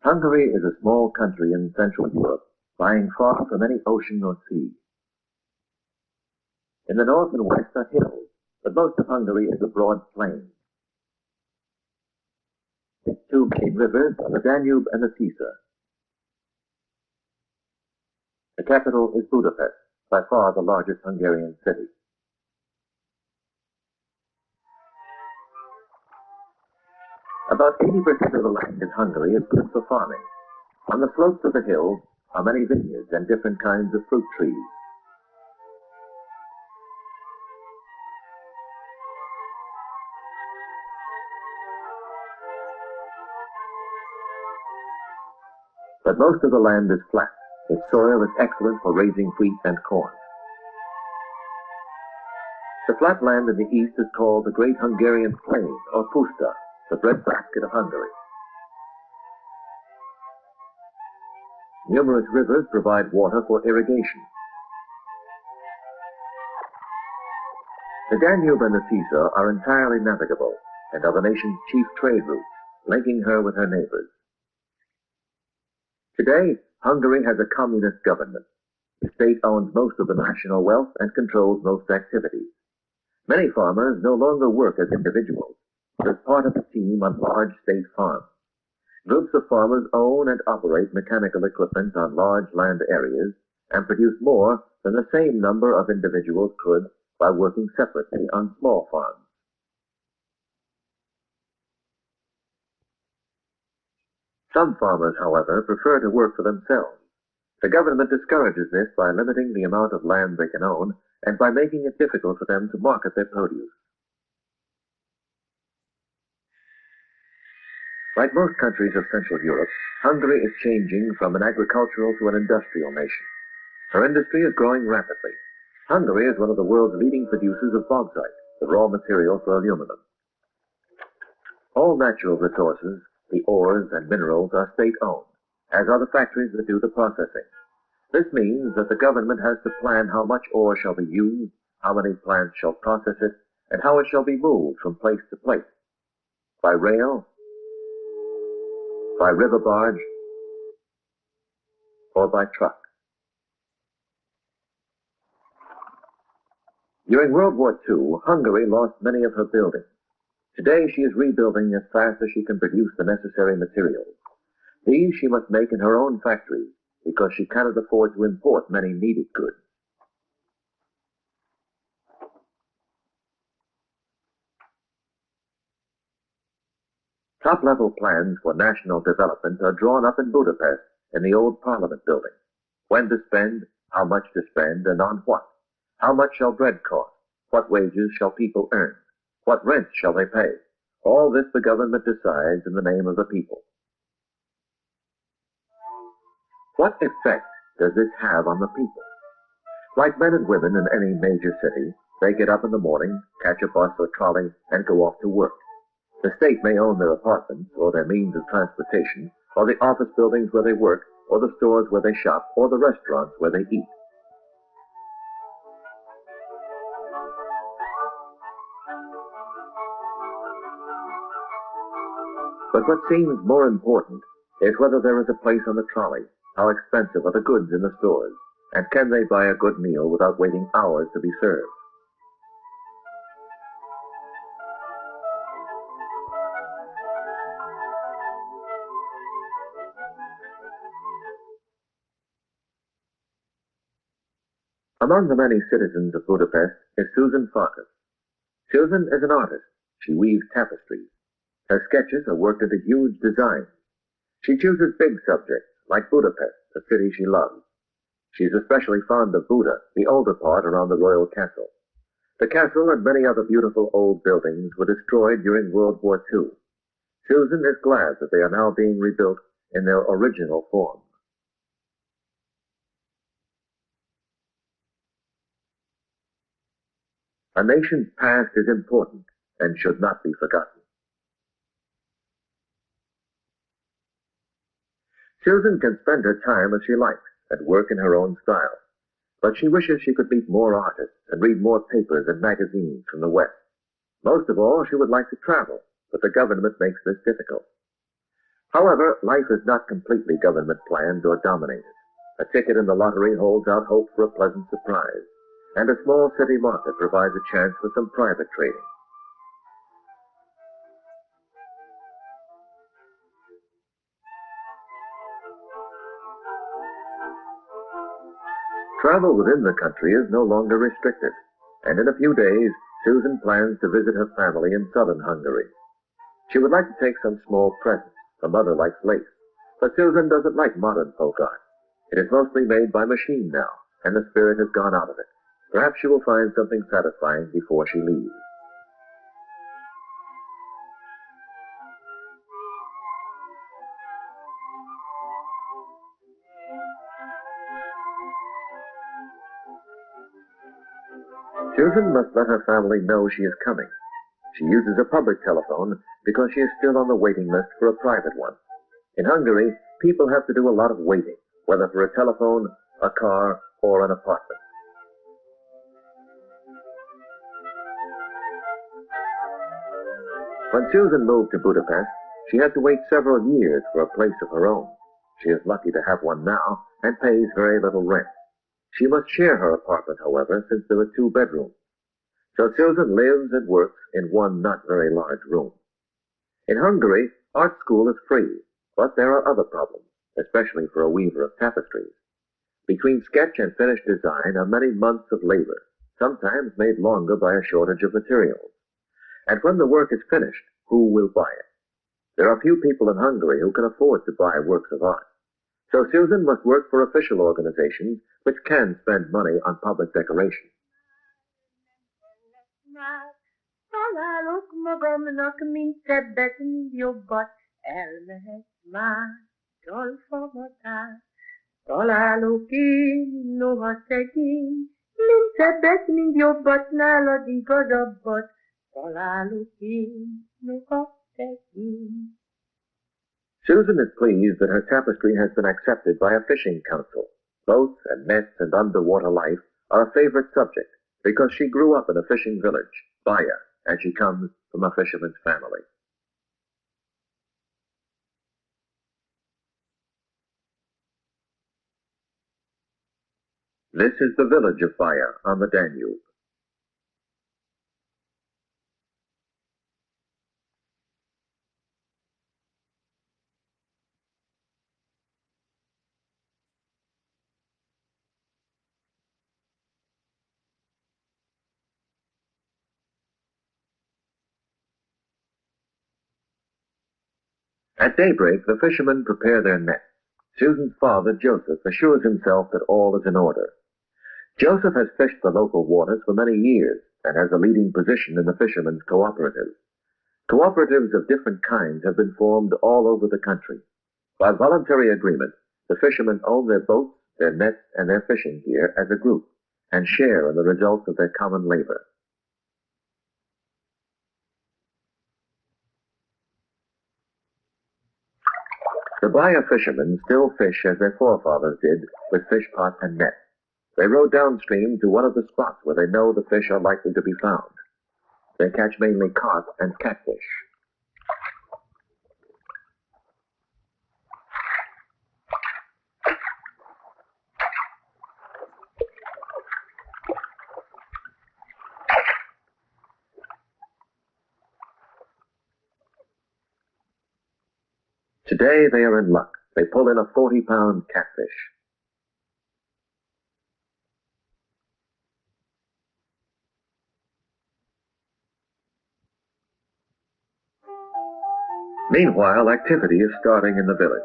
Hungary is a small country in Central Europe, lying far from any ocean or sea. In the north and west are hills, but most of Hungary is a broad plain. Its two main rivers are the Danube and the Tisza. The capital is Budapest, by far the largest Hungarian city. About 80% of the land in Hungary is good for farming. On the slopes of the hills are many vineyards and different kinds of fruit trees. But most of the land is flat. Its soil is excellent for raising wheat and corn. The flat land in the east is called the Great Hungarian Plain, or Puszta, the breadbasket of Hungary. Numerous rivers provide water for irrigation. The Danube and the Tisza are entirely navigable and are the nation's chief trade routes, linking her with her neighbors. Today, Hungary has a communist government. The state owns most of the national wealth and controls most activities. Many farmers no longer work as individuals, but as part of a team on large state farms. Groups of farmers own and operate mechanical equipment on large land areas and produce more than the same number of individuals could by working separately on small farms. Some farmers, however, prefer to work for themselves. The government discourages this by limiting the amount of land they can own and by making it difficult for them to market their produce. Like most countries of Central Europe, Hungary is changing from an agricultural to an industrial nation. Her industry is growing rapidly. Hungary is one of the world's leading producers of bauxite, the raw material for aluminum. All natural resources, the ores and minerals, are state-owned, as are the factories that do the processing. This means that the government has to plan how much ore shall be used, how many plants shall process it, and how it shall be moved from place to place. By rail, by river barge, or by truck. During World War II, Hungary lost many of her buildings. Today she is rebuilding as fast as she can produce the necessary materials. These she must make in her own factories because she cannot afford to import many needed goods. Top-level plans for national development are drawn up in Budapest in the old Parliament building. When to spend, how much to spend, and on what? How much shall bread cost? What wages shall people earn? What rent shall they pay? All this the government decides in the name of the people. What effect does this have on the people? Like men and women in any major city, they get up in the morning, catch a bus or trolley, and go off to work. The state may own their apartments, or their means of transportation, or the office buildings where they work, or the stores where they shop, or the restaurants where they eat. But what seems more important is whether there is a place on the trolley, how expensive are the goods in the stores, and can they buy a good meal without waiting hours to be served. Among the many citizens of Budapest is Susan Farkas. Susan is an artist. She weaves tapestries. Her sketches are worked into huge designs. She chooses big subjects, like Budapest, the city she loves. She's especially fond of Buda, the older part around the royal castle. The castle and many other beautiful old buildings were destroyed during World War II. Susan is glad that they are now being rebuilt in their original form. A nation's past is important and should not be forgotten. Susan can spend her time as she likes and work in her own style, but she wishes she could meet more artists and read more papers and magazines from the West. Most of all, she would like to travel, but the government makes this difficult. However, life is not completely government planned or dominated. A ticket in the lottery holds out hope for a pleasant surprise, and a small city market provides a chance for some private trading. Travel within the country is no longer restricted, and in a few days, Susan plans to visit her family in southern Hungary. She would like to take some small presents. Her mother likes lace, but Susan doesn't like modern folk art. It is mostly made by machine now, and the spirit has gone out of it. Perhaps she will find something satisfying before she leaves. Susan must let her family know she is coming. She uses a public telephone because she is still on the waiting list for a private one. In Hungary, people have to do a lot of waiting, whether for a telephone, a car, or an apartment. When Susan moved to Budapest, she had to wait several years for a place of her own. She is lucky to have one now and pays very little rent. She must share her apartment, however, since there are 2 bedrooms. So Susan lives and works in one not very large room. In Hungary, art school is free, but there are other problems, especially for a weaver of tapestries. Between sketch and finished design are many months of labor, sometimes made longer by a shortage of materials. And when the work is finished, who will buy it? There are few people in Hungary who can afford to buy works of art. So Susan must work for official organizations which can spend money on public decoration. Találok magamnak, mint szebbet, mint jobbat, elmehet már csalfavatár. Találok én, noha szegény, mint szebbet, mint jobbat, nálad igazabbat. Találok én, noha szegény. Susan is pleased that her tapestry has been accepted by a fishing council. Boats and nets and underwater life are a favorite subject because she grew up in a fishing village, Baja, and she comes from a fisherman's family. This is the village of Baja on the Danube. At daybreak, the fishermen prepare their nets. Susan's father, Joseph, assures himself that all is in order. Joseph has fished the local waters for many years and has a leading position in the fishermen's cooperatives. Cooperatives of different kinds have been formed all over the country. By voluntary agreement, the fishermen own their boats, their nets, and their fishing gear as a group and share in the results of their common labor. The Baja fishermen still fish as their forefathers did, with fish pot and net. They row downstream to one of the spots where they know the fish are likely to be found. They catch mainly carp and catfish. Today they are in luck. They pull in a 40-pound catfish. Meanwhile, activity is starting in the village.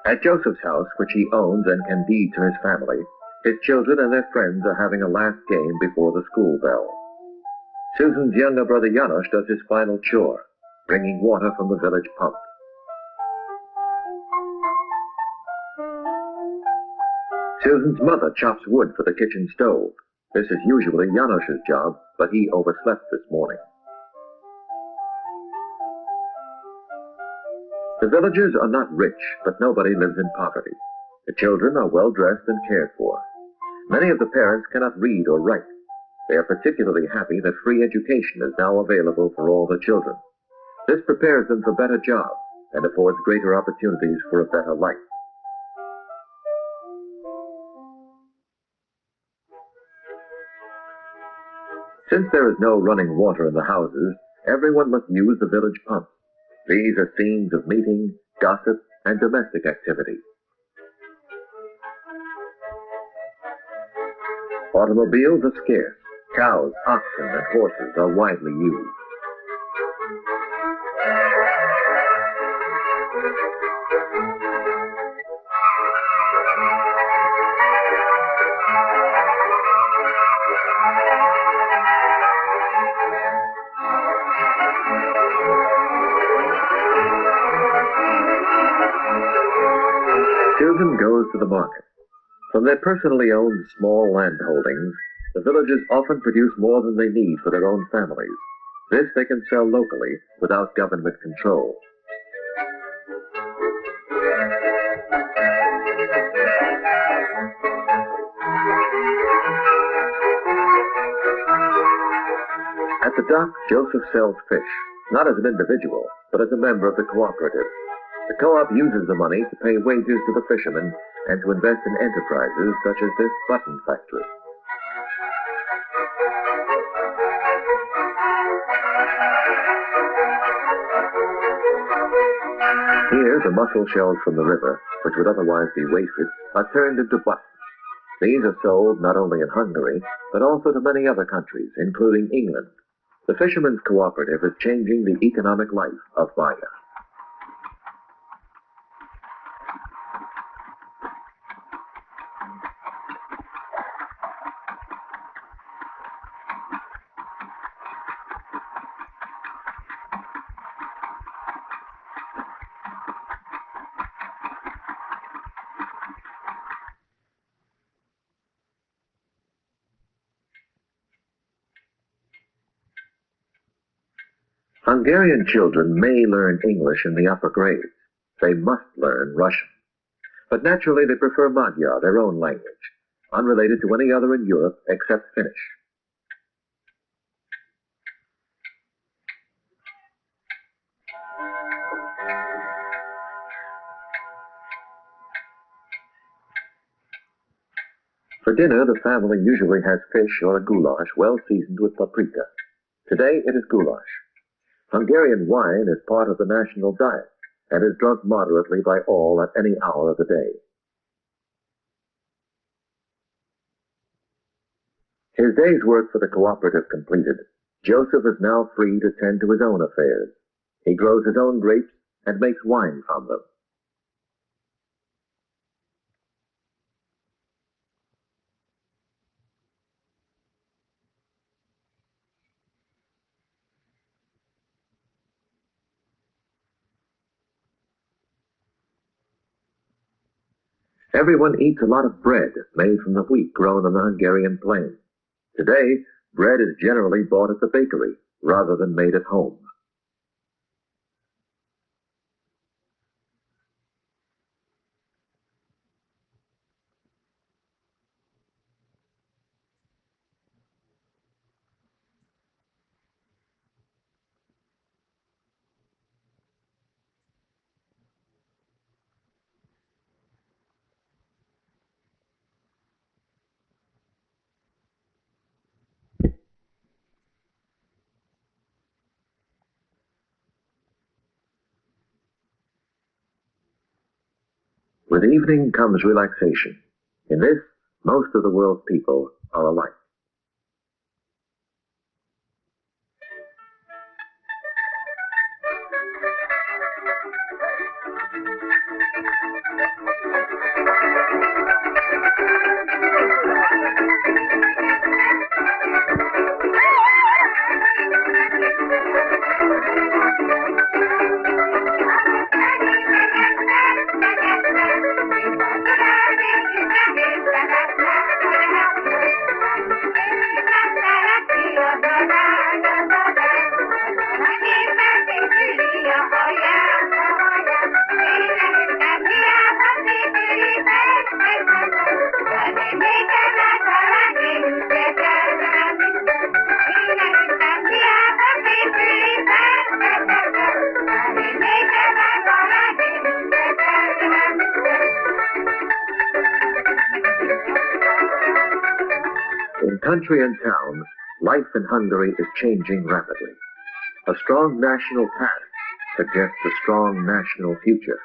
At Joseph's house, which he owns and can deed to his family, his children and their friends are having a last game before the school bell. Susan's younger brother Janos does his final chore, bringing water from the village pump. Susan's mother chops wood for the kitchen stove. This is usually Janos's job, but he overslept this morning. The villagers are not rich, but nobody lives in poverty. The children are well dressed and cared for. Many of the parents cannot read or write. They are particularly happy that free education is now available for all the children. This prepares them for better jobs, and affords greater opportunities for a better life. Since there is no running water in the houses, everyone must use the village pumps. These are scenes of meeting, gossip, and domestic activity. Automobiles are scarce. Cows, oxen, and horses are widely used. Children goes to the market. From their personally owned small land holdings, the villagers often produce more than they need for their own families. This they can sell locally without government control. At the dock, Joseph sells fish, not as an individual, but as a member of the cooperative. The co-op uses the money to pay wages to the fishermen and to invest in enterprises such as this button factory. Here, the mussel shells from the river, which would otherwise be wasted, are turned into buttons. These are sold not only in Hungary, but also to many other countries, including England. The Fishermen's Cooperative is changing the economic life of Baja. Hungarian children may learn English in the upper grades. They must learn Russian. But naturally they prefer Magyar, their own language, unrelated to any other in Europe except Finnish. For dinner, the family usually has fish or a goulash well seasoned with paprika. Today it is goulash. Hungarian wine is part of the national diet and is drunk moderately by all at any hour of the day. His day's work for the cooperative completed, Joseph is now free to tend to his own affairs. He grows his own grapes and makes wine from them. Everyone eats a lot of bread made from the wheat grown on the Hungarian plain. Today, bread is generally bought at the bakery rather than made at home. With evening comes relaxation. In this, most of the world's people are alike. In country and town, life in Hungary is changing rapidly. A strong national past suggests a strong national future.